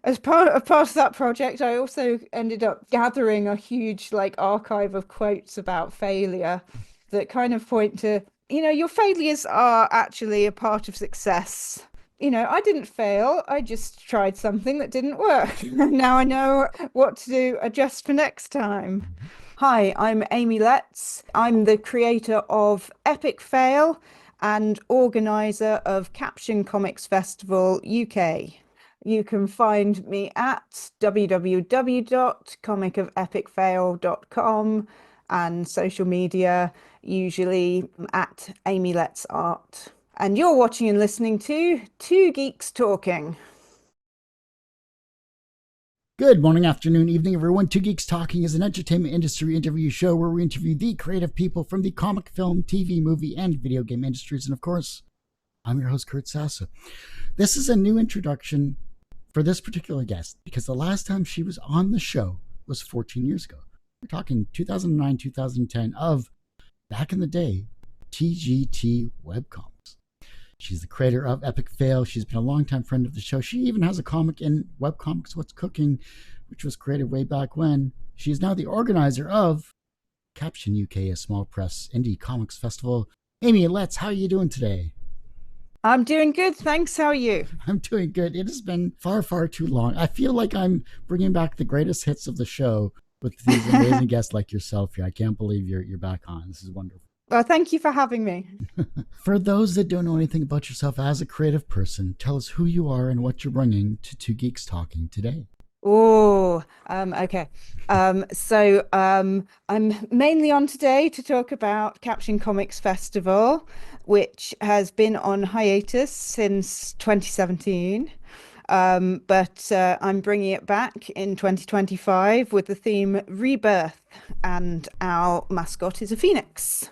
as part of that project, I also ended up gathering a huge like archive of quotes about failure that kind of point to, your failures are actually a part of success. I didn't fail. I just tried something that didn't work. Now I know what to do, adjust for next time. Hi, I'm Amy Letts. I'm the creator of Epic Fail and organizer of Caption Comics Festival UK. You can find me at www.comicofepicfail.com and social media, usually at Amy Let's Art. And you're watching and listening to Two Geeks Talking. Good morning, afternoon, evening, everyone. Two Geeks Talking is an entertainment industry interview show where we interview the creative people from the comic, film, TV, movie, and video game industries. And of course, I'm your host, Kurt Sassa. This is a new introduction for this particular guest because the last time she was on the show was 14 years ago. We're talking 2009, 2010 of, back in the day, TGT webcomics. She's the creator of Epic Fail. She's been a longtime friend of the show. She even has a comic in Webcomics What's Cooking, which was created way back when. She is now the organizer of Caption UK, a small press indie comics festival. Amy Letts, how are you doing today? I'm doing good, thanks. How are you? I'm doing good. It has been far, far too long. I feel like I'm bringing back the greatest hits of the show with these amazing guests like yourself here. I can't believe you're back on. This is wonderful. Well, thank you for having me. For those that don't know anything about yourself as a creative person, tell us who you are and what you're bringing to Two Geeks Talking today. Okay. I'm mainly on today to talk about Caption Comics Festival, which has been on hiatus since 2017. But I'm bringing it back in 2025 with the theme Rebirth, and our mascot is a phoenix.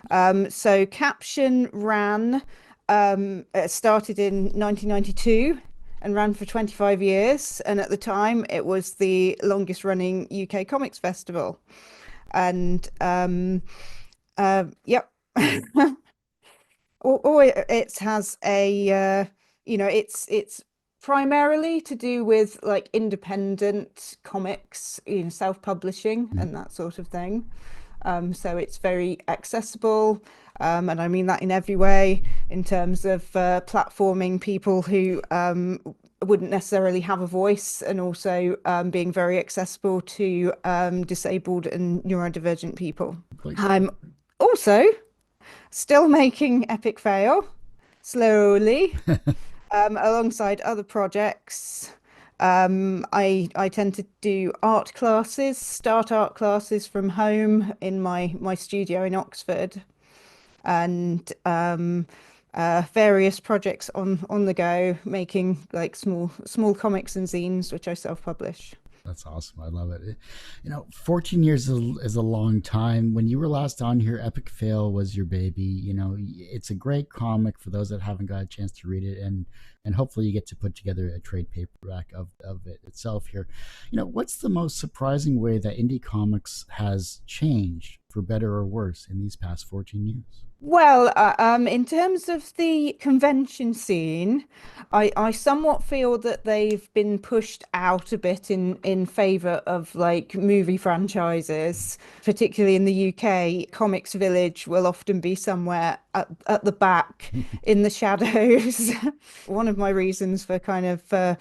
So Caption started in 1992 and ran for 25 years. And at the time, it was the longest running UK comics festival. And yep. It has it's primarily to do with like independent comics, self-publishing and that sort of thing. So it's very accessible, and I mean that in every way, in terms of platforming people who wouldn't necessarily have a voice, and also being very accessible to disabled and neurodivergent people. I'm also still making Epic Fail slowly, alongside other projects. I tend to do start art classes from home in my studio in Oxford, and various projects on the go, making like small comics and zines, which I self-publish. That's awesome. I love it. 14 years is a long time. When you were last on here, Epic Fail was your baby. It's a great comic for those that haven't got a chance to read it, and hopefully you get to put together a trade paperback of it itself here. What's the most surprising way that indie comics has changed for better or worse in these past 14 years? Well, in terms of the convention scene, I somewhat feel that they've been pushed out a bit in favor of like movie franchises, particularly in the UK. Comics Village will often be somewhere at the back in the shadows. One of my reasons for kind of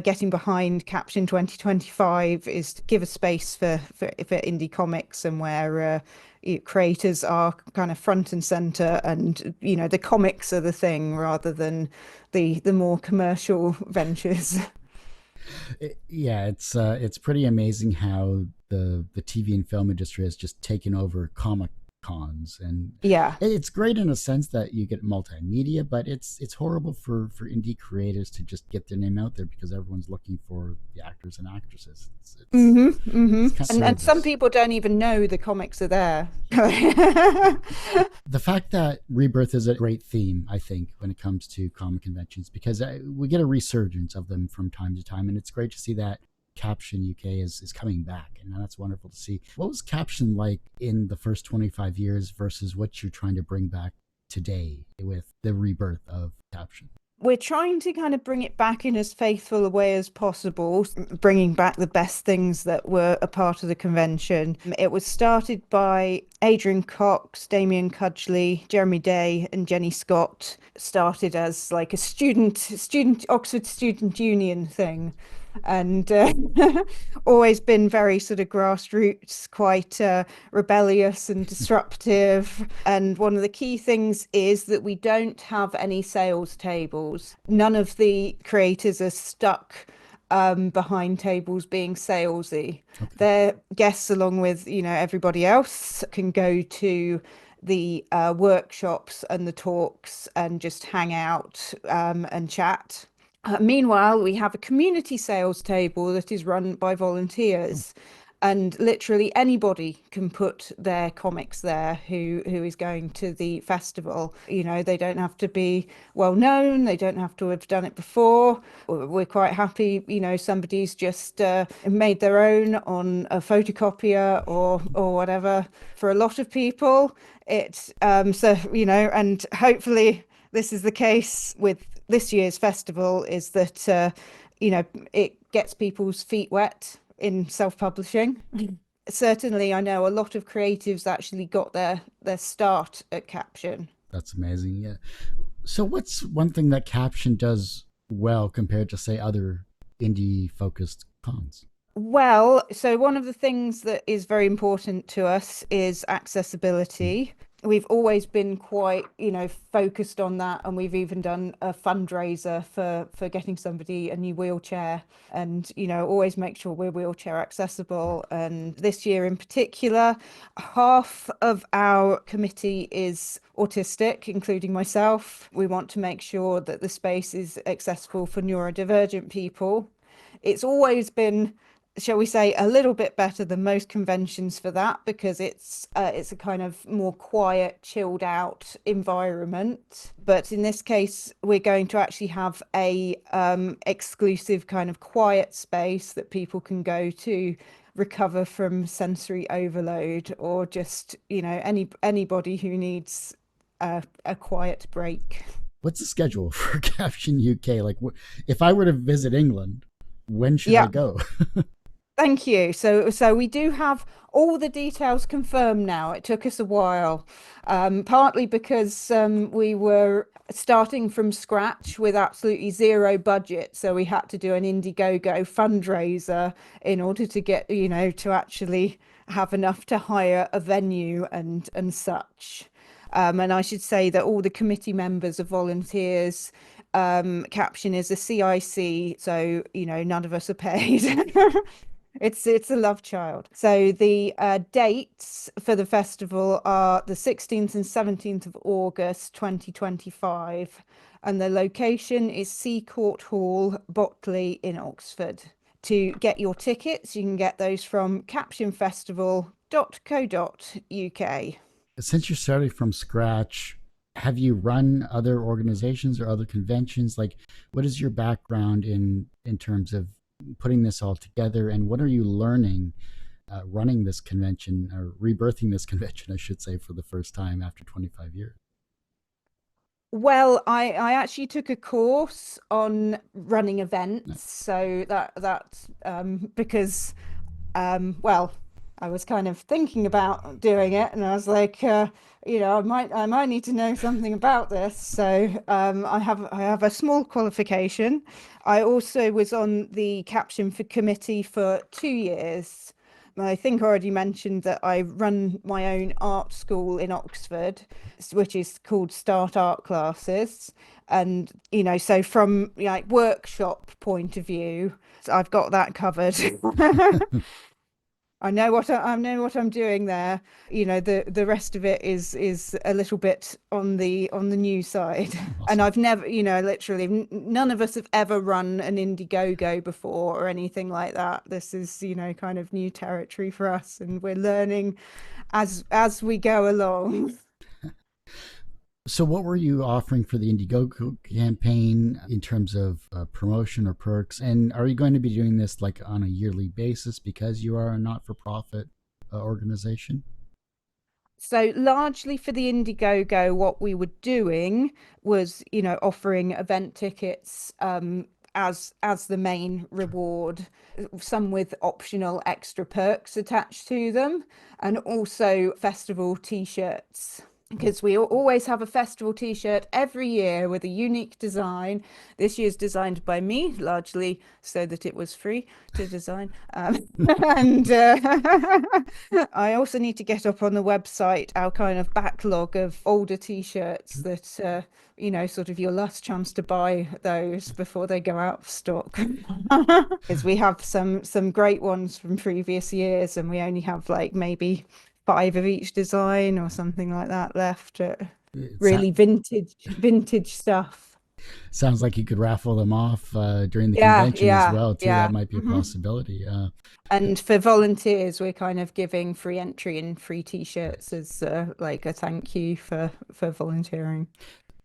getting behind Caption 2025 is to give a space for indie comics, and where creators are kind of front and center, and the comics are the thing rather than the more commercial ventures. It's pretty amazing how the TV and film industry has just taken over comic cons, and Yeah. it's great in a sense that you get multimedia, but it's horrible for indie creators to just get their name out there because everyone's looking for the actors and actresses. And some people don't even know the comics are there. The fact that Rebirth is a great theme, I think, when it comes to comic conventions, because we get a resurgence of them from time to time, and it's great to see that Caption UK is coming back, and that's wonderful to see. What was Caption like in the first 25 years versus what you're trying to bring back today with the rebirth of Caption? We're trying to kind of bring it back in as faithful a way as possible, bringing back the best things that were a part of the convention. It was started by Adrian Cox, Damien Cudgley, Jeremy Day, and Jenny Scott. Started as like a student Oxford Student Union thing, and always been very sort of grassroots, quite rebellious and disruptive. And one of the key things is that we don't have any sales tables. None of the creators are stuck behind tables being salesy. Okay. Their guests, along with everybody else, can go to the workshops and the talks and just hang out and chat. Meanwhile, we have a community sales table that is run by volunteers, and literally anybody can put their comics there who is going to the festival. They don't have to be well known, they don't have to have done it before. We're quite happy, somebody's just made their own on a photocopier or whatever. For a lot of people, it's and hopefully this is the case with this year's festival, is that it gets people's feet wet in self-publishing. Certainly, I know a lot of creatives actually got their start at Caption. That's amazing. Yeah. So what's one thing that Caption does well compared to, say, other indie focused cons? Well, so one of the things that is very important to us is accessibility. We've always been quite, focused on that, and we've even done a fundraiser for getting somebody a new wheelchair, and always make sure we're wheelchair accessible. And this year in particular, half of our committee is autistic, including myself. We want to make sure that the space is accessible for neurodivergent people. It's always been, shall we say, a little bit better than most conventions for that, because it's a kind of more quiet, chilled out environment. But in this case, we're going to actually have a exclusive kind of quiet space that people can go to recover from sensory overload, or just anybody who needs a quiet break. What's the schedule for Caption UK? Like, if I were to visit England, when should I go? Thank you. So we do have all the details confirmed now. It took us a while, partly because we were starting from scratch with absolutely zero budget. So we had to do an Indiegogo fundraiser in order to get, to actually have enough to hire a venue and such. And I should say that all the committee members are volunteers. Caption is a CIC, so none of us are paid. It's a love child. So the dates for the festival are the 16th and 17th of August 2025, and the location is Seacourt Hall, Botley in Oxford. To get your tickets, you can get those from captionfestival.co.uk. Since you're starting from scratch, have you run other organizations or other conventions? Like, what is your background in terms of putting this all together, and what are you learning running this convention, or rebirthing this convention, I should say, for the first time after 25 years? Well, I actually took a course on running events. Nice. So that's because well, I was kind of thinking about doing it, and I was like, I might need to know something about this. So I have a small qualification. I also was on the Caption for committee for 2 years. I think I already mentioned that I run my own art school in Oxford, which is called Start Art Classes. And, so from like workshop point of view, I've got that covered. I know what I'm doing there. The rest of it is a little bit on the new side. Awesome. And I've never, literally none of us have ever run an Indiegogo before or anything like that. This is, kind of new territory for us, and we're learning as we go along. So what were you offering for the Indiegogo campaign in terms of promotion or perks? And are you going to be doing this like on a yearly basis because you are a not-for-profit organization? So largely for the Indiegogo, what we were doing was, offering event tickets as the main reward, some with optional extra perks attached to them, and also festival t-shirts. Because we always have a festival t-shirt every year with a unique design. This year's designed by me, largely so that it was free to design. And I also need to get up on the website our kind of backlog of older t-shirts that, sort of your last chance to buy those before they go out of stock. Because we have some great ones from previous years, and we only have like maybe 5 of each design or something like that left. Really vintage stuff. Sounds like you could raffle them off during the Yeah, convention as yeah, well, too. yeah. That might be a possibility. And for volunteers, we're kind of giving free entry and free t-shirts as like a thank you for volunteering.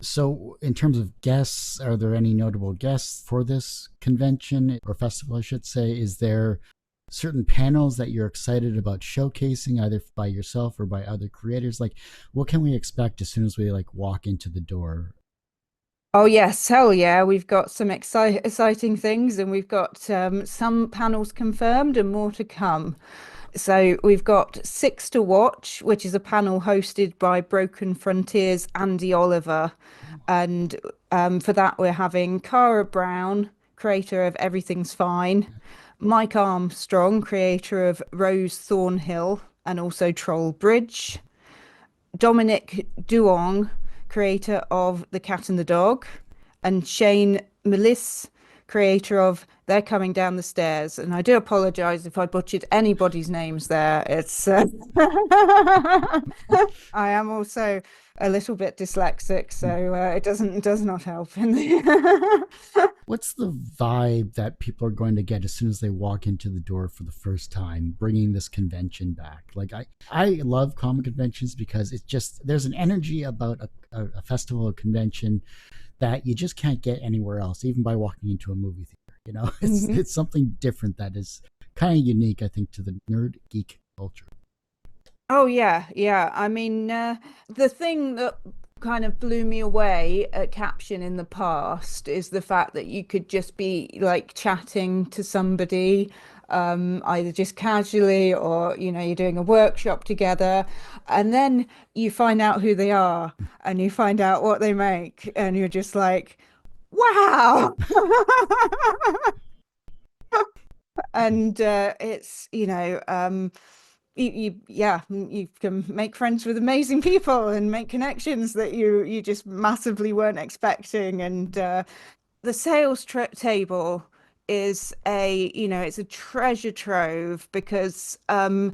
So, in terms of guests, are there any notable guests for this convention or festival, I should say? Is there certain panels that you're excited about showcasing, either by yourself or by other creators? Like, what can we expect as soon as we like walk into the door? Oh yes, hell yeah. We've got some exciting things, and we've got some panels confirmed and more to come. So we've got Six to Watch, which is a panel hosted by Broken Frontiers Andy Oliver. And for that, we're having Cara Brown, creator of Everything's Fine, Mike Armstrong, creator of Rose Thornhill and also Troll Bridge, Dominic Duong, creator of The Cat and the Dog, and Shane Meliss, creator of They're Coming Down the Stairs. And I do apologize if I butchered anybody's names there. It's I am also a little bit dyslexic, so it does not help in the What's the vibe that people are going to get as soon as they walk into the door for the first time, bringing this convention back? Like, I love comic conventions because it's just, there's an energy about a festival or convention that you just can't get anywhere else, even by walking into a movie theater. You know, it's something different that is kind of unique, I think, to the nerd geek culture. Oh yeah, yeah. I mean, the thing that kind of blew me away at Caption in the past is the fact that you could just be like chatting to somebody, either just casually or, you're doing a workshop together, and then you find out who they are and you find out what they make, and you're just like, wow. And it's you can make friends with amazing people and make connections that you just massively weren't expecting. And the sales table is it's a treasure trove, because some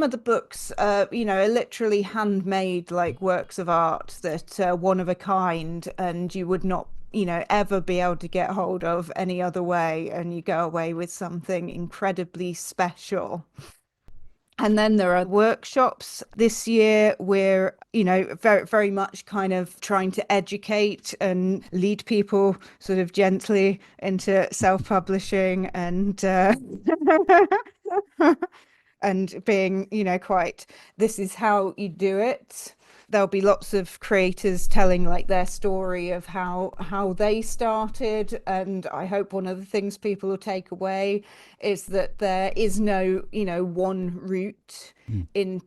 of the books are literally handmade, like works of art that are one of a kind, and you would not ever be able to get hold of any other way, and you go away with something incredibly special. And then there are workshops. This year, we're, very, very much kind of trying to educate and lead people sort of gently into self-publishing, and and being, quite, this is how you do it. There'll be lots of creators telling like their story of how they started, and I hope one of the things people will take away is that there is no one route in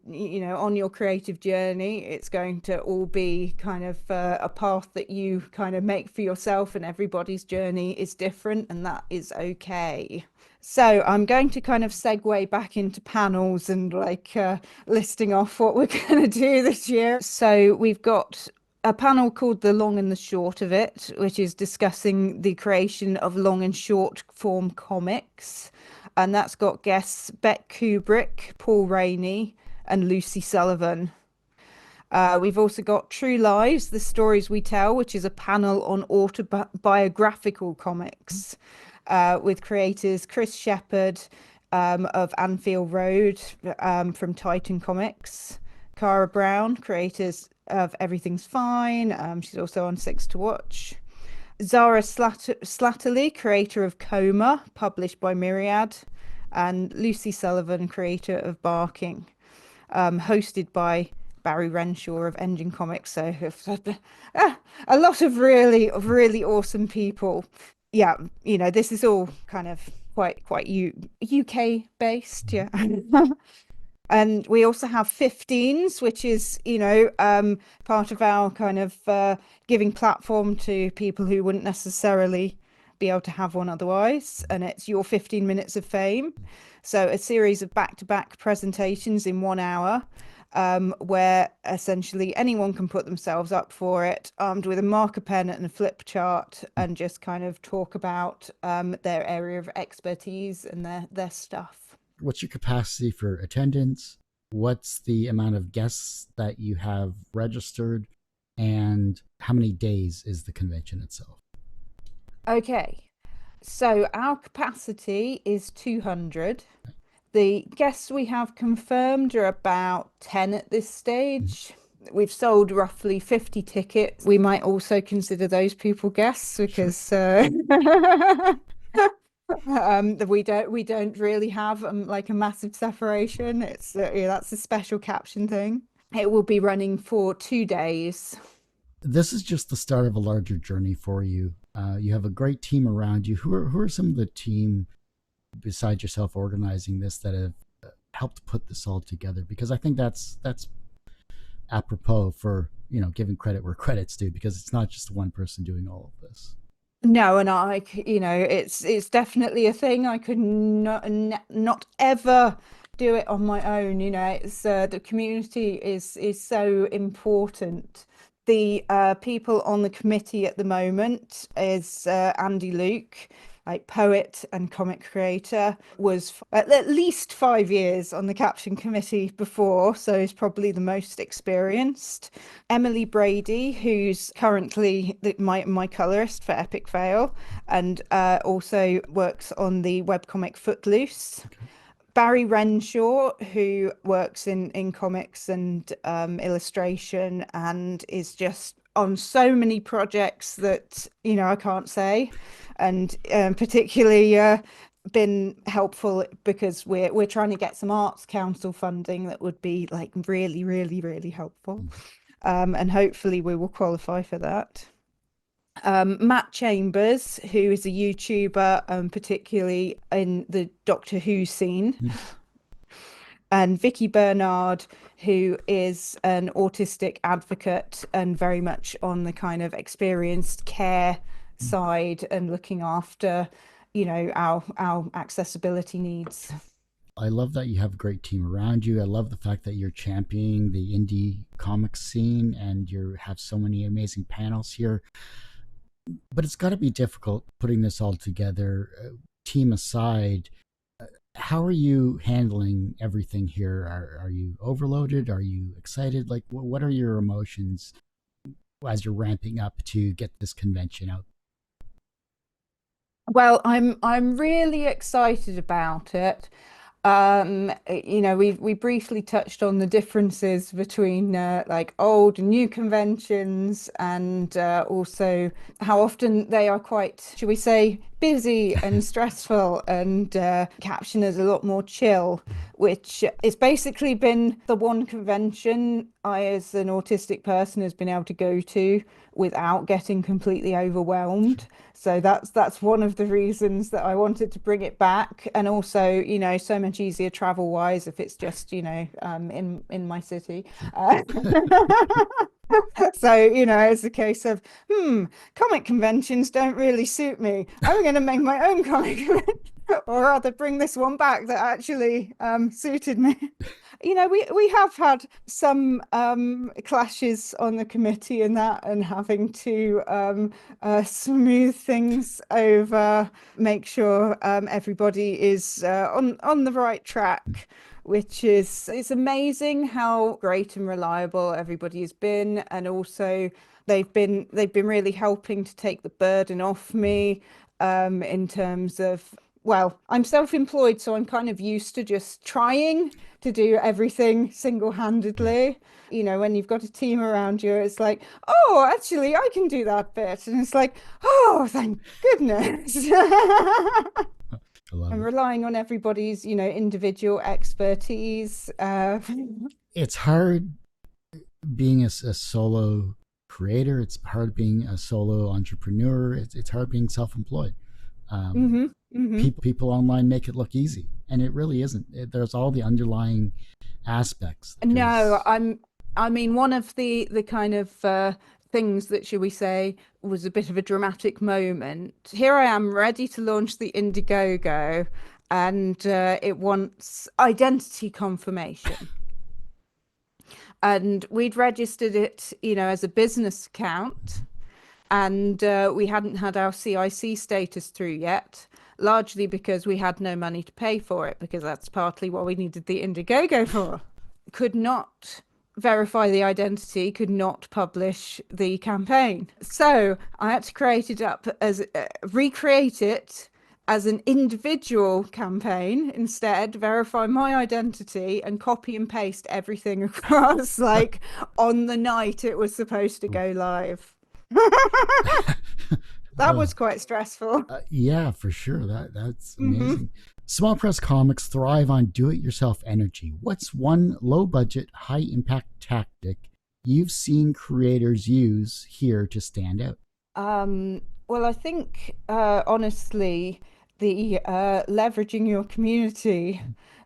on your creative journey. It's going to all be kind of a path that you kind of make for yourself, and everybody's journey is different, and that is okay. So I'm going to kind of segue back into panels and like listing off what we're going to do this year. So we've got a panel called The Long and the Short of It, which is discussing the creation of long and short form comics. And that's got guests Beck Kubrick, Paul Rainey, and Lucy Sullivan. We've also got True Lives, The Stories We Tell, which is a panel on autobiographical comics, with creators Chris Shepherd of Anfield Road, from Titan Comics, Cara Brown, creators of Everything's Fine. She's also on Six to Watch. Zara Slatterly, creator of Coma, published by Myriad, and Lucy Sullivan, creator of Barking. hosted by Barry Renshaw of Engine Comics. So a lot of really awesome people. Yeah, this is all kind of quite UK based. Yeah. And we also have 15s, which is, part of our kind of giving platform to people who wouldn't necessarily be able to have one otherwise. And it's your 15 minutes of fame. So a series of back-to-back presentations in 1 hour, where essentially anyone can put themselves up for it, armed with a marker pen and a flip chart, and just kind of talk about their area of expertise and their stuff. What's your capacity for attendance? What's the amount of guests that you have registered? And how many days is the convention itself? Okay, so our capacity is 200. The guests we have confirmed are about 10 at this stage. We've sold roughly 50 tickets. We might also consider those people guests because we don't really have like a massive separation. It's that's a special caption thing. It will be running for 2 days. This is just the start of a larger journey for you. You have a great team around you. Who are some of the team besides yourself organizing this that have helped put this all together? Because I think that's apropos for giving credit where credit's due, because it's not just one person doing all of this. No, and it's definitely a thing. I could not ever do it on my own. It's the community is so important. The people on the committee at the moment is Andy Luke, like poet and comic creator, was at least 5 years on the caption committee before, so he's probably the most experienced. Emily Brady, who's currently my colorist for Epic Fail, and also works on the webcomic Footloose. Okay. Barry Renshaw, who works in comics and illustration, and is just on so many projects that I can't say, and particularly been helpful because we're trying to get some Arts Council funding that would be like really helpful, and hopefully we will qualify for that. Matt Chambers, who is a YouTuber, particularly in the Doctor Who scene, and Vicky Bernard, who is an autistic advocate and very much on the kind of experienced care side and looking after, our accessibility needs. I love that you have a great team around you. I love the fact that you're championing the indie comic scene and you have so many amazing panels here. But it's got to be difficult putting this all together, team aside. How are you handling everything here? Are you overloaded? Are you excited? Like, what are your emotions as you're ramping up to get this convention out? Well, I'm really excited about it. We briefly touched on the differences between like old and new conventions, and also how often they are quite, should we say, busy and stressful, and Caption is a lot more chill, which it's basically been the one convention I, as an autistic person, has been able to go to without getting completely overwhelmed. So that's one of the reasons that I wanted to bring it back, and also so much easier travel wise if it's just in my city. So it's a case of comic conventions don't really suit me. I'm going to make my own comic convention, or rather bring this one back that actually suited me. We have had some clashes on the committee and that, and having to smooth things over, make sure everybody is on the right track, which is, it's amazing how great and reliable everybody has been, and also they've been really helping to take the burden off me in terms of, well, I'm self-employed, so I'm kind of used to just trying to do everything single-handedly. When you've got a team around you, it's like, oh, actually, I can do that bit. And it's like, oh, thank goodness. I love And it. relying on everybody's, individual expertise. It's hard being a solo creator. It's hard being a solo entrepreneur. It's hard being self-employed. Um, hmm hmm people online make it look easy, and it really isn't. There's all the underlying aspects. No, There's I mean, one of the kind of things that, shall we say, was a bit of a dramatic moment. Here I am ready to launch the Indiegogo, and it wants identity confirmation. And we'd registered it, as a business account, and we hadn't had our CIC status through yet, largely because we had no money to pay for it, because that's partly what we needed the Indiegogo for. Could not verify the identity, could not publish the campaign. So I had to create it up as recreate it as an individual campaign instead, verify my identity and copy and paste everything across like on the night it was supposed to go live. That oh, was quite stressful. yeah, for sure. That's hmm amazing. Small press comics thrive on do-it-yourself energy. What's one low-budget, high-impact tactic you've seen creators use here to stand out? Well, I think honestly, the leveraging your community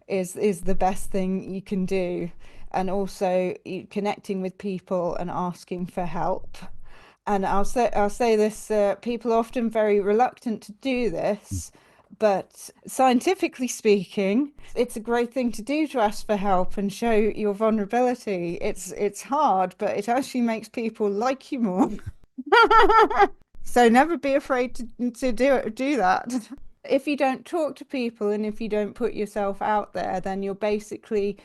is the best thing you can do, and also connecting with people and asking for help. And I'll say this: people are often very reluctant to do this, but scientifically speaking, it's a great thing to do to ask for help and show your vulnerability. It's hard, but it actually makes people like you more. So never be afraid to do that. If you don't talk to people and if you don't put yourself out there, then you're basically,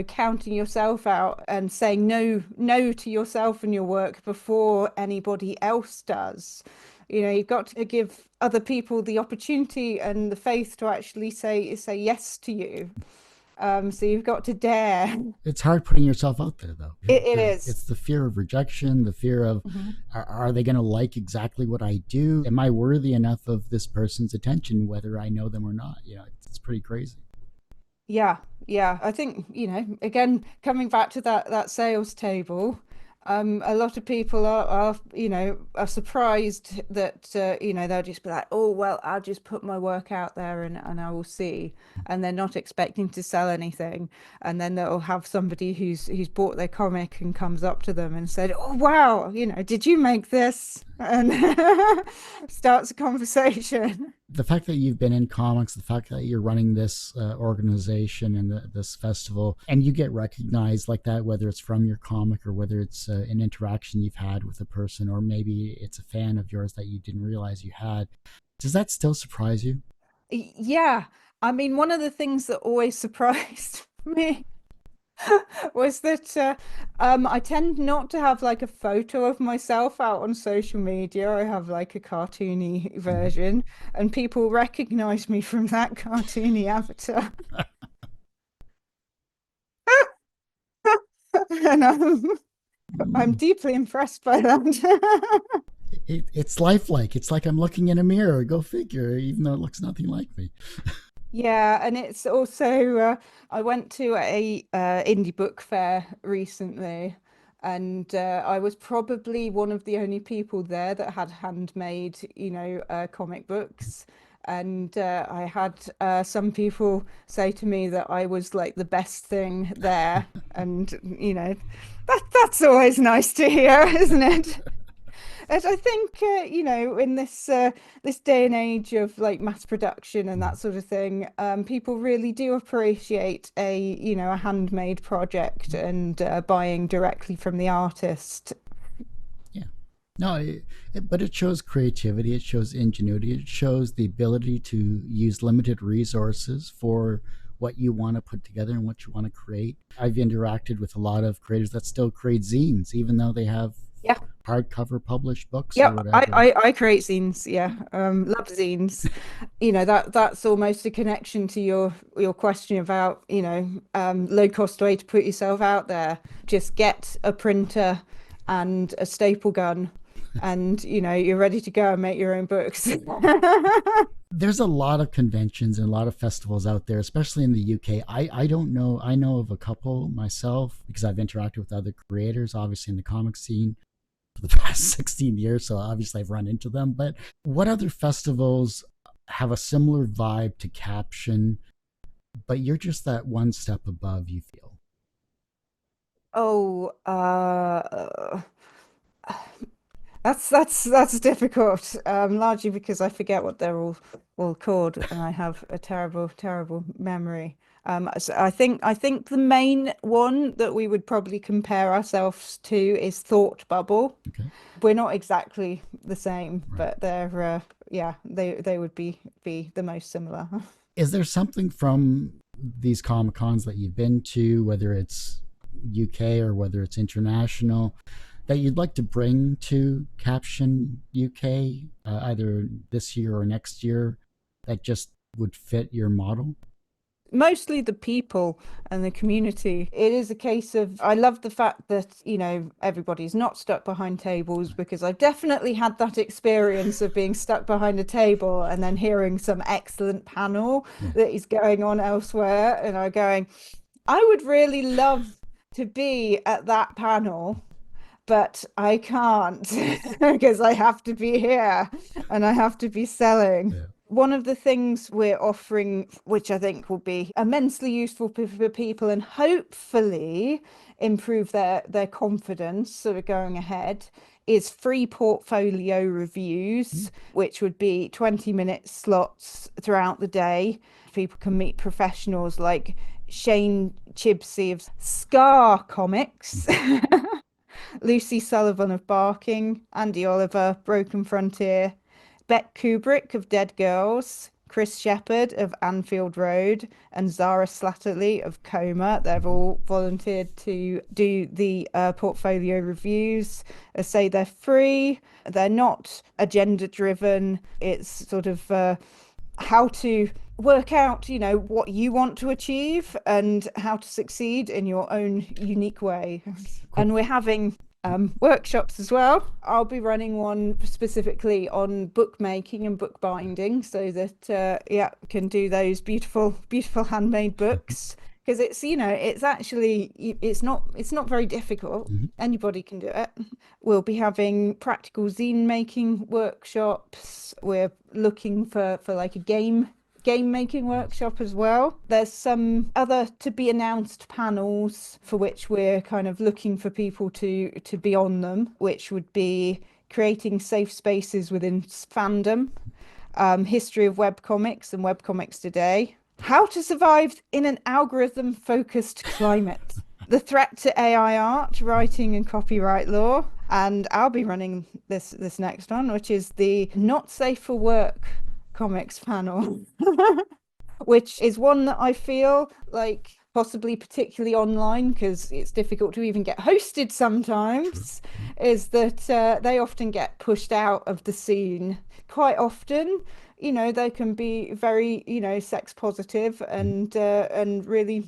counting yourself out and saying no to yourself and your work before anybody else does. You've got to give other people the opportunity and the faith to actually say yes to you. So you've got to dare. It's hard putting yourself out there, though. It is. It's the fear of rejection, the fear of, Mhm. are they going to like exactly what I do? Am I worthy enough of this person's attention, whether I know them or not? It's pretty crazy. Yeah, yeah. I think, again, coming back to that sales table, a lot of people are surprised that they'll just be like, oh well, I'll just put my work out there and I will see, and they're not expecting to sell anything, and then they'll have somebody who's bought their comic and comes up to them and said, oh wow, did you make this? And starts a conversation. The fact that you've been in comics, the fact that you're running this organization and this festival, and you get recognized like that, whether it's from your comic or whether it's an interaction you've had with a person, or maybe it's a fan of yours that you didn't realize you had, does that still surprise you? Yeah, I mean, one of the things that always surprised me was that I tend not to have like a photo of myself out on social media. I have like a cartoony Mhm. version, and people recognize me from that cartoony avatar. And I'm Mm. deeply impressed by that. It's lifelike. It's like I'm looking in a mirror. Go figure, even though it looks nothing like me. Yeah, and it's also I went to a indie book fair recently, and I was probably one of the only people there that had handmade, comic books. And I had some people say to me that I was like the best thing there, and that's always nice to hear, isn't it? And I think, in this day and age of like mass production and that sort of thing, people really do appreciate a handmade project and buying directly from the artist. Yeah. No, but it shows creativity, it shows ingenuity, it shows the ability to use limited resources for what you want to put together and what you want to create. I've interacted with a lot of creators that still create zines, even though they have Yeah. hardcover published books or Yeah, whatever. I create zines. Yeah, love zines. That's almost a connection to your question about low cost way to put yourself out there. Just get a printer and a staple gun, and you're ready to go and make your own books. There's a lot of conventions and a lot of festivals out there, especially in the UK. I don't know. I know of a couple myself because I've interacted with other creators, obviously in the comic scene for the past 16 years. So obviously I've run into them. But what other festivals have a similar vibe to Caption, but you're just that one step above, you feel? Oh, that's difficult. Largely because I forget what they're all called, and I have a terrible memory. So I think the main one that we would probably compare ourselves to is Thought Bubble. Okay. We're not exactly the same, Right. but they're yeah, they would be the most similar. Is there something from these Comic Cons that you've been to, whether it's UK or whether it's international, that you'd like to bring to Caption UK, either this year or next year, that just would fit your model? Mostly the people and the community. It is a case of, I love the fact that, everybody's not stuck behind tables, because I've definitely had that experience of being stuck behind a table and then hearing some excellent panel Yeah. that is going on elsewhere. And I'm going, I would really love to be at that panel, but I can't because I have to be here and I have to be selling. Yeah. One of the things we're offering, which I think will be immensely useful for people and hopefully improve their confidence sort of going ahead, is free portfolio reviews, which would be 20-minute slots throughout the day. People can meet professionals like Shane Chibsey of Scar Comics. Lucy Sullivan of Barking, Andy Oliver, Broken Frontier, Beck Kubrick of Dead Girls, Chris Shepherd of Anfield Road, and Zara Slatterly of Coma. They've all volunteered to do the portfolio reviews. I say they're free, they're not agenda driven. It's sort of how to work out, what you want to achieve and how to succeed in your own unique way. And we're having workshops as well. I'll be running one specifically on bookmaking and bookbinding, so that can do those beautiful handmade books. Because it's actually it's not very difficult. Mhm. Anybody can do it. We'll be having practical zine making workshops. We're looking for like a game making workshop as well. There's some other to be announced panels for which we're kind of looking for people to be on them, which would be creating safe spaces within fandom, history of webcomics and webcomics today, how to survive in an algorithm focused climate, the threat to AI art, writing and copyright law, and I'll be running this next one, which is the not safe for work comics panel, which is one that I feel like possibly particularly online, because it's difficult to even get hosted sometimes, is that they often get pushed out of the scene quite often. They can be very, sex positive and really,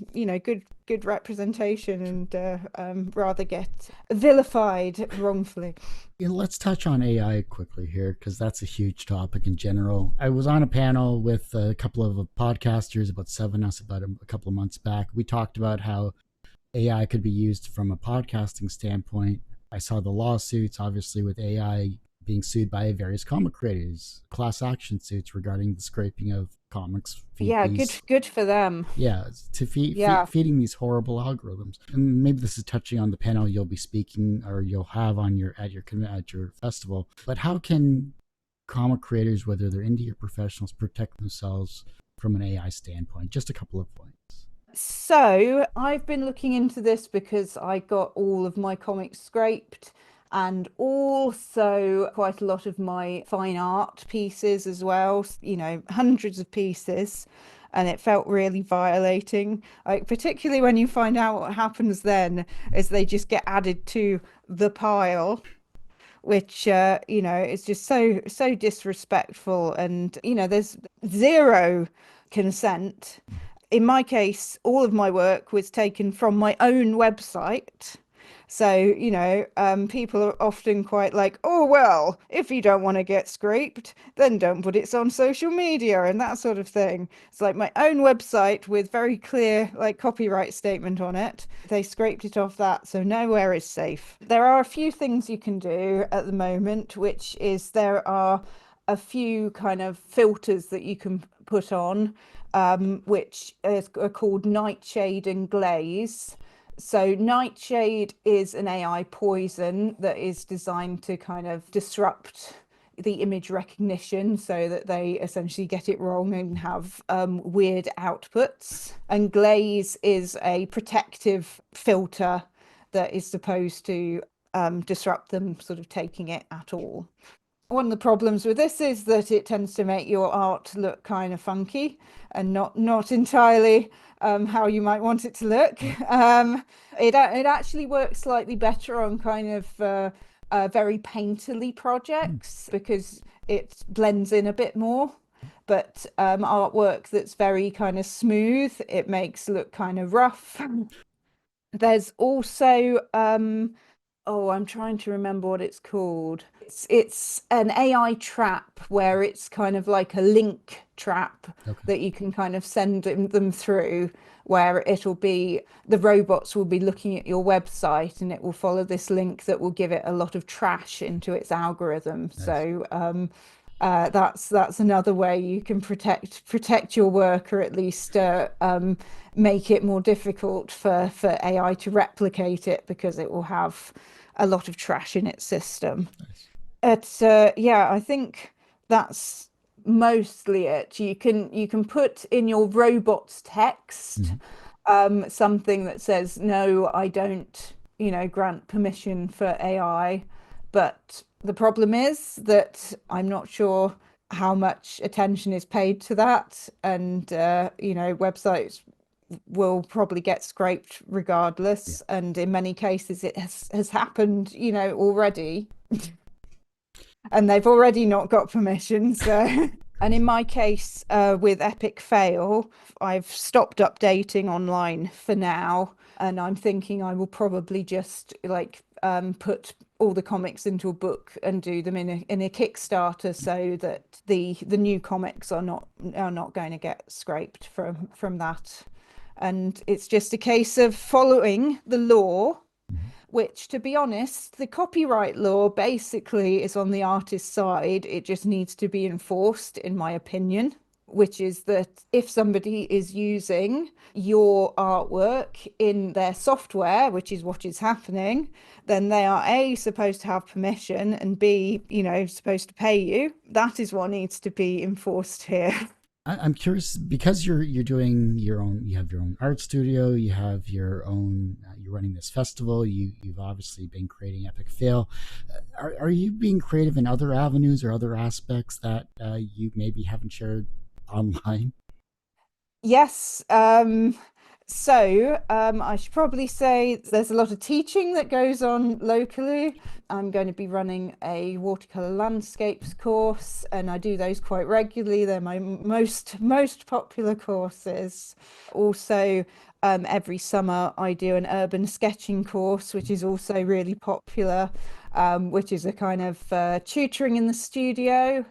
good representation, and rather get vilified wrongfully. Let's touch on AI quickly here because that's a huge topic in general. I was on a panel with a couple of podcasters about Seven Us about a couple of months back. We talked about how AI could be used from a podcasting standpoint. I saw the lawsuits, obviously, with AI being sued by various comic creators, class action suits regarding the scraping of comics. Yeah, good for them. Yeah, to feeding these horrible algorithms. And maybe this is touching on the panel you'll be speaking or you'll have on at your festival. But how can comic creators, whether they're indie or professionals, protect themselves from an AI standpoint? Just a couple of points. So I've been looking into this because I got all of my comics scraped, and also quite a lot of my fine art pieces as well, hundreds of pieces. And it felt really violating, like particularly when you find out what happens then is they just get added to the pile, which is just so disrespectful. And there's zero consent. In my case, all of my work was taken from my own website, So, people are often quite like, oh, well, if you don't want to get scraped, then don't put it on social media and that sort of thing. It's like my own website with very clear like copyright statement on it. They scraped it off that, so nowhere is safe. There are a few things you can do at the moment, which is there are a few kind of filters that you can put on, which are called nightshade and glaze. So Nightshade is an AI poison that is designed to kind of disrupt the image recognition so that they essentially get it wrong and have weird outputs. And Glaze is a protective filter that is supposed to disrupt them sort of taking it at all. One of the problems with this is that it tends to make your art look kind of funky and not entirely how you might want it to look. It actually works slightly better on kind of very painterly projects because it blends in a bit more. But artwork that's very kind of smooth, it makes look kind of rough. There's also oh, I'm trying to remember what it's called. It's an AI trap where it's kind of like a link trap that you can kind of send them through, where it'll be the robots will be looking at your website and it will follow this link that will give it a lot of trash into its algorithm. Nice. So that's another way you can protect your work, or at least make it more difficult for AI to replicate it because it will have a lot of trash in its system. Nice. It's yeah, I think that's mostly it. You can put in your robot's text something that says, no, I don't, grant permission for AI. But the problem is that I'm not sure how much attention is paid to that. And, websites will probably get scraped regardless. Yeah. And in many cases, it has happened, already. And they've already not got permission. So, and in my case, with Epic Fail, I've stopped updating online for now. And I'm thinking I will probably just like put all the comics into a book and do them in a Kickstarter so that the new comics are not going to get scraped from that. And it's just a case of following the law, which, to be honest, the copyright law basically is on the artist's side. It just needs to be enforced, in my opinion, which is that if somebody is using your artwork in their software, which is what is happening, then they are A, supposed to have permission, and B, supposed to pay you. That is what needs to be enforced here. I'm curious because you're doing your own. You have your own art studio. You have your own. You're running this festival. You've obviously been creating Epic Fail. Are you being creative in other avenues or other aspects that you maybe haven't shared online? Yes. I should probably say there's a lot of teaching that goes on locally. I'm going to be running a watercolor landscapes course, and I do those quite regularly. They're my most popular courses. Also, every summer I do an urban sketching course, which is also really popular, which is a kind of tutoring in the studio.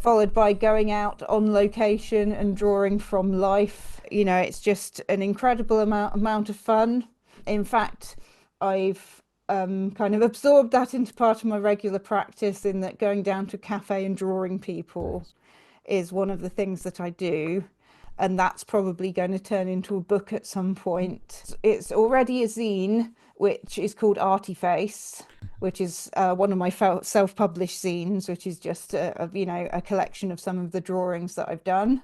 Followed by going out on location and drawing from life. It's just an incredible amount of fun. In fact, I've kind of absorbed that into part of my regular practice, in that going down to a cafe and drawing people is one of the things that I do. And that's probably going to turn into a book at some point. It's already a zine, which is called Artiface, which is one of my self-published zines, which is just a collection of some of the drawings that I've done.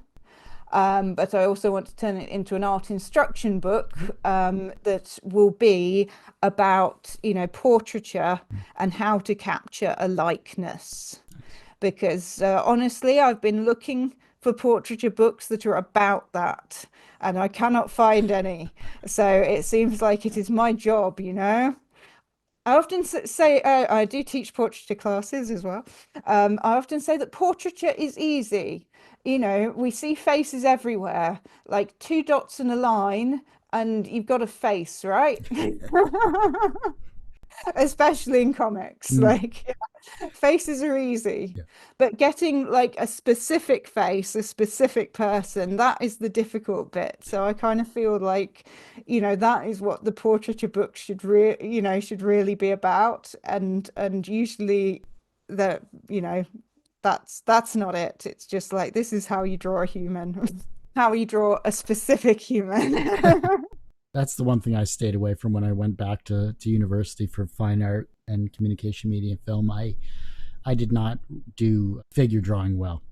But I also want to turn it into an art instruction book that will be about, portraiture and how to capture a likeness. Because honestly, I've been looking for portraiture books that are about that, and I cannot find any. So it seems like it is my job, I often say I do teach portraiture classes as well. I often say that portraiture is easy. You know, we see faces everywhere, like two dots and a line, and you've got a face, right? Especially in comics, Mm, like faces are easy, yeah. but getting like a specific face, a specific person, that is the difficult bit. So I kind of feel like, that is what the portraiture book should really be about. And usually that, that's not it. It's just like this is how you draw a human, how you draw a specific human. That's the one thing I stayed away from when I went back to university for fine art and communication media and film. I did not do figure drawing well.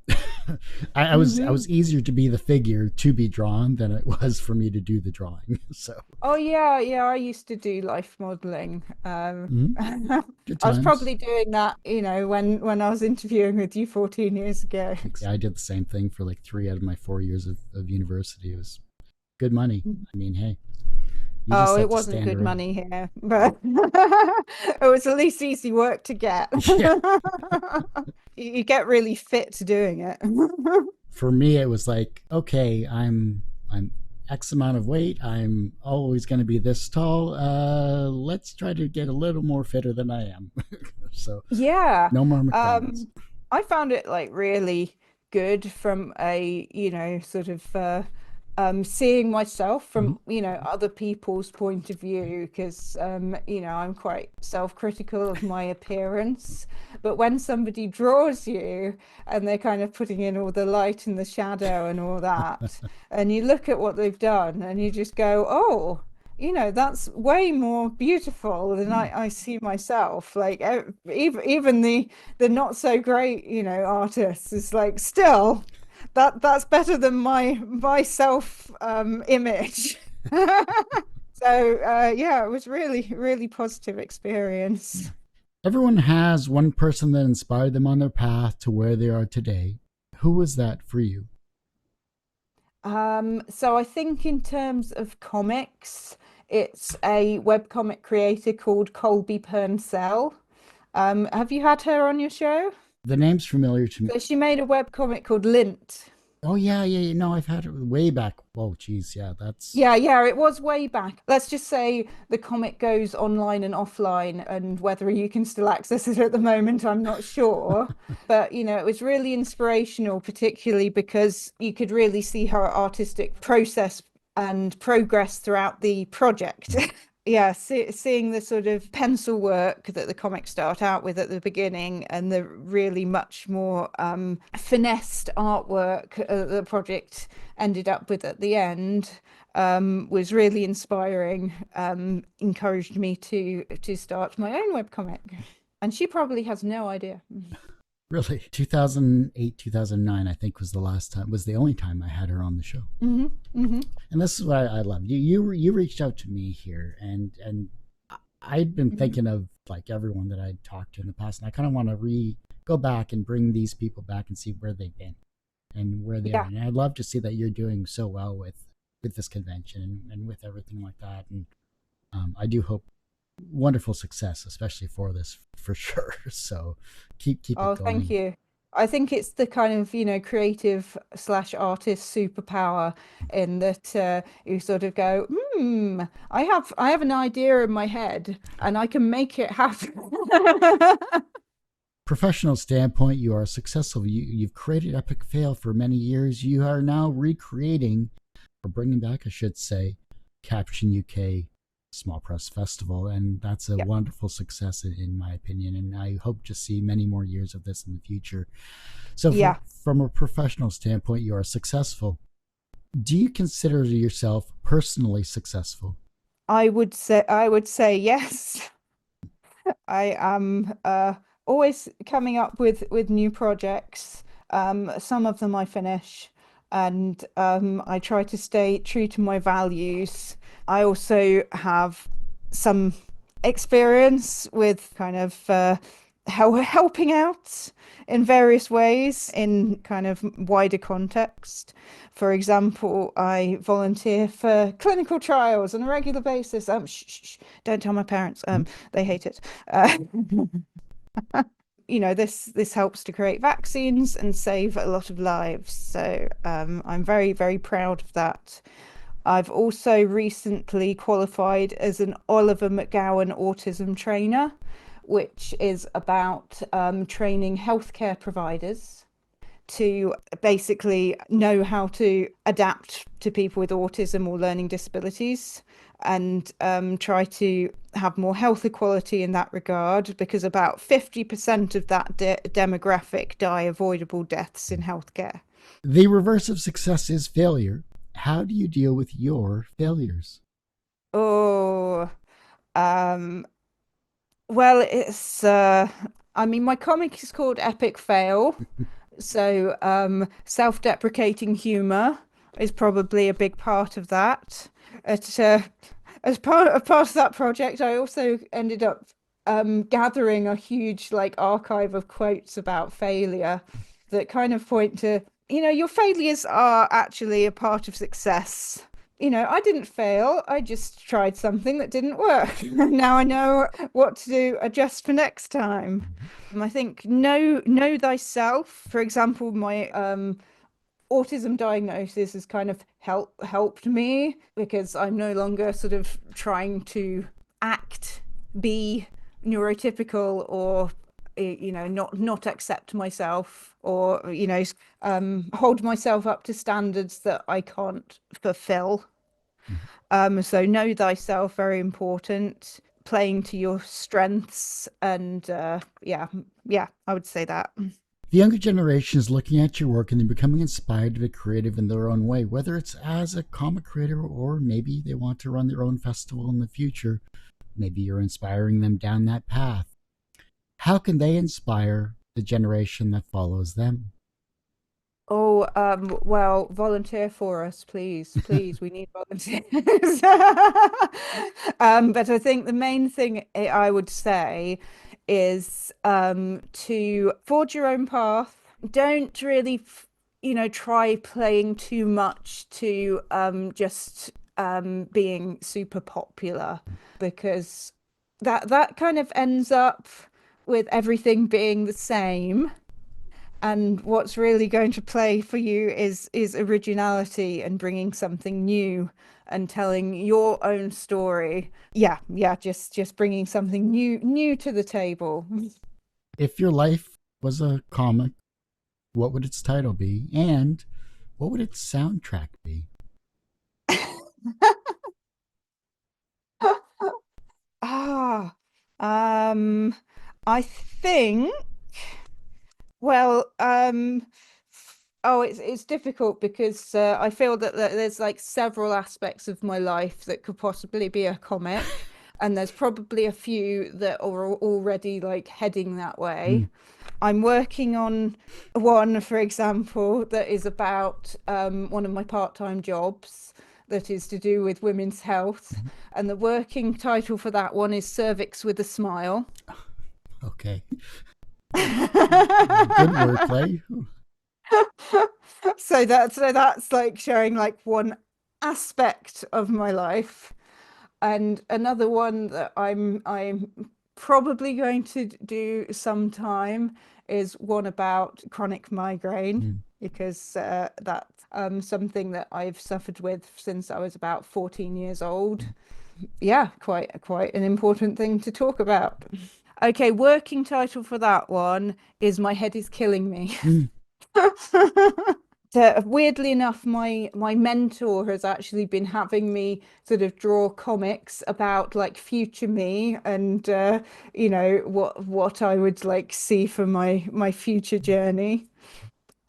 I was easier to be the figure to be drawn than it was for me to do the drawing. So Oh yeah, yeah, I used to do life modeling. mhm, I good was times. probably doing that, when I was interviewing with you 14 years ago. Yeah, I did the same thing for like 3 out of my 4 years of university. It was good money. I mean, hey, you just Oh, have it to wasn't stand good around. money here, but it was at least easy work to get. Yeah. You get really fit to doing it. For me, it was like, okay, I'm X amount of weight. I'm always going to be this tall. Let's try to get a little more fitter than I am. So Yeah. no more McDonald's. Um, I found it like really good from a, sort of seeing myself Mhm. from, other people's point of view because I'm quite self-critical of my appearance. But when somebody draws you and they're kind of putting in all the light and the shadow and all that, and you look at what they've done and you just go, oh, that's way more beautiful than I see myself. Like even the not so great, artists is like still that's better than my self image. So yeah, it was really, really positive experience. Everyone has one person that inspired them on their path to where they are today. Who was that for you? So I think in terms of comics, it's a webcomic creator called Colby Purncell. Have you had her on your show? The name's familiar to me. So she made a webcomic called Lint. Oh yeah, yeah, yeah. No, I've had it way back. Oh, geez, yeah, that's Yeah, yeah, it was way back. Let's just say the comic goes online and offline, and whether you can still access it at the moment, I'm not sure. But, it was really inspirational, particularly because you could really see her artistic process and progress throughout the project. Yeah, seeing the sort of pencil work that the comics start out with at the beginning and the really much more finessed artwork the project ended up with at the end was really inspiring, encouraged me to start my own webcomic. And she probably has no idea. really 2008, 2009. I think was the only time I had her on the show. Hmm. Hmm. And this is what I love. You reached out to me here, and I'd been thinking of like everyone that I'd talked to in the past, and I kind of want to re go back and bring these people back and see where they've been and where they are. Yeah. And I'd love to see that you're doing so well with this convention and with everything like that. And I do hope wonderful success, especially for this for sure. So keep it Oh, thank going. you. I think it's the kind of, creative slash artist superpower in that you sort of go, I have an idea in my head and I can make it happen. Professional standpoint, you are successful. You've created epic fail for many years. You are now recreating, or bringing back, I should say, Caption UK Small Press Festival, and that's a Yeah. wonderful success in my opinion. And I hope to see many more years of this in the future. So, Yeah. from a professional standpoint, you are successful. Do you consider yourself personally successful? I would say yes. I am always coming up with new projects. Some of them I finish, and I try to stay true to my values. I also have some experience with kind of helping out in various ways in kind of wider context. For example, I volunteer for clinical trials on a regular basis. Don't tell my parents. They hate it. This helps to create vaccines and save a lot of lives. So I'm very, very proud of that. I've also recently qualified as an Oliver McGowan autism trainer, which is about training healthcare providers to basically know how to adapt to people with autism or learning disabilities and try to have more health equality in that regard, because about 50% of that demographic die avoidable deaths in healthcare. The reverse of success is failure. How do you deal with your failures? Oh, um, well, my comic is called Epic Fail. So, self-deprecating humor is probably a big part of that. As part of that project, I also ended up gathering a huge like archive of quotes about failure that kind of point to, your failures are actually a part of success. I didn't fail. I just tried something that didn't work. Now I know what to do, adjust for next time. I think know thyself. For example, my autism diagnosis has kind of helped me because I'm no longer sort of trying to be neurotypical or not accept myself or hold myself up to standards that I can't fulfill. So know thyself, very important. Playing to your strengths and yeah, I would say that. The younger generation is looking at your work and they're becoming inspired to be creative in their own way, whether it's as a comic creator or maybe they want to run their own festival in the future. Maybe you're inspiring them down that path. How can they inspire the generation that follows them? Oh, well, volunteer for us, please. Please, we need volunteers. But I think the main thing I would say is to forge your own path. Don't really, try playing too much to just being super popular, because that kind of ends up with everything being the same. And what's really going to play for you is originality and bringing something new and telling your own story. Yeah, just bringing something new to the table. If your life was a comic, what would its title be? And what would its soundtrack be? Ah, um, I think. Well, oh, it's difficult because I feel that there's like several aspects of my life that could possibly be a comic, and there's probably a few that are already like heading that way. I'm working on one, for example, that is about one of my part-time jobs that is to do with women's health, and the working title for that one is Cervix with a Smile. Okay. Good wordplay. So that's like showing like one aspect of my life, and another one that I'm probably going to do sometime is one about chronic migraine, because that's something that I've suffered with since I was about 14 years old. Yeah, quite an important thing to talk about. Okay, working title for that one is My Head is Killing Me. Weirdly enough, my mentor has actually been having me sort of draw comics about like future me and what I would like see for my future journey.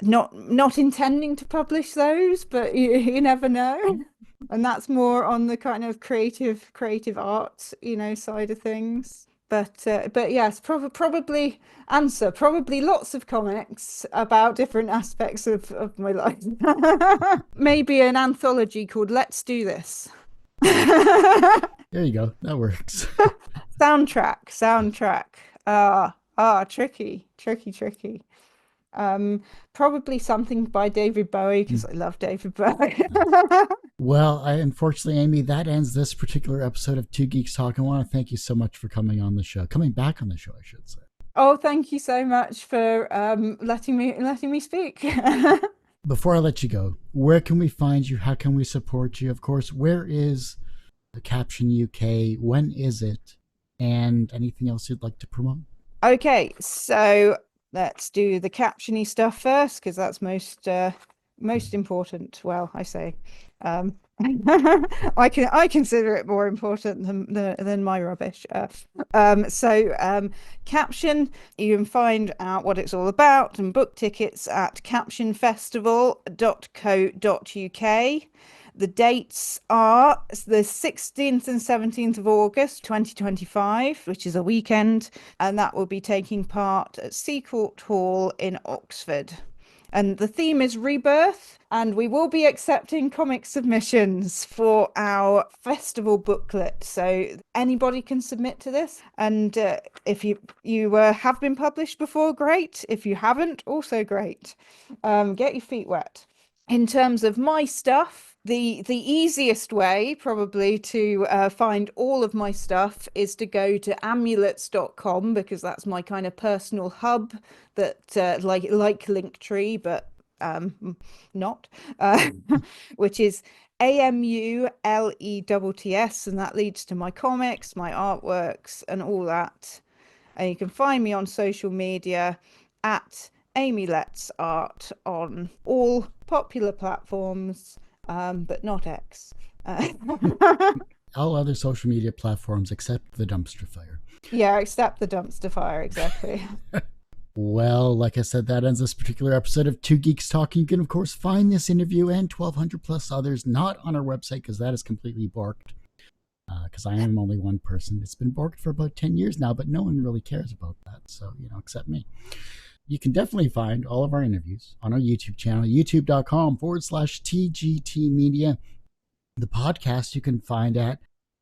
Not intending to publish those, but you never know. And that's more on the kind of creative art, side of things. But yes, probably lots of comics about different aspects of my life. Maybe an anthology called Let's Do This. There you go. That works. Soundtrack. Tricky. Probably something by David Bowie because I love David Bowie. Well, unfortunately, Amy, that ends this particular episode of Two Geeks Talk. I want to thank you so much for coming back on the show, I should say. Oh, thank you so much for letting me speak. Before I let you go, where can we find you? How can we support you? Of course, where is the Caption UK? When is it? And anything else you'd like to promote? Okay, so let's do the captiony stuff first because that's most important. Well, I say, I consider it more important than my rubbish. Caption, you can find out what it's all about and book tickets at captionfestival.co.uk. The dates are the 16th and 17th of August 2025, which is a weekend, and that will be taking part at Seacourt Hall in Oxford. And the theme is rebirth, and we will be accepting comic submissions for our festival booklet. So anybody can submit to this. And if you have been published before, great. If you haven't, also great. Get your feet wet. In terms of my stuff, the easiest way probably to find all of my stuff is to go to amulets.com because that's my kind of personal hub that like Linktree, but not, which is AMULETTS, and that leads to my comics, my artworks, and all that. And you can find me on social media at Amy Letts Art on all popular platforms, but not X. All other social media platforms except the dumpster fire. Yeah, except the dumpster fire, exactly. Well, like I said, that ends this particular episode of Two Geeks Talking. You can, of course, find this interview and 1,200 plus others not on our website because that is completely borked. Because I am only one person. It's been borked for about 10 years now, but no one really cares about that. So, except me. You can definitely find all of our interviews on our YouTube channel, youtube.com/TGT Media. The podcast you can find at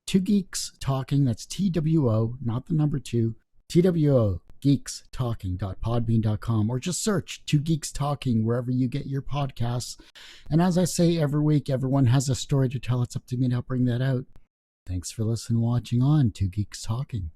Two Geeks Talking. That's TWO, not the number 2, TWO, geekstalking.podbean.com, or just search Two Geeks Talking wherever you get your podcasts. And as I say every week, everyone has a story to tell. It's up to me to help bring that out. Thanks for listening and watching on Two Geeks Talking.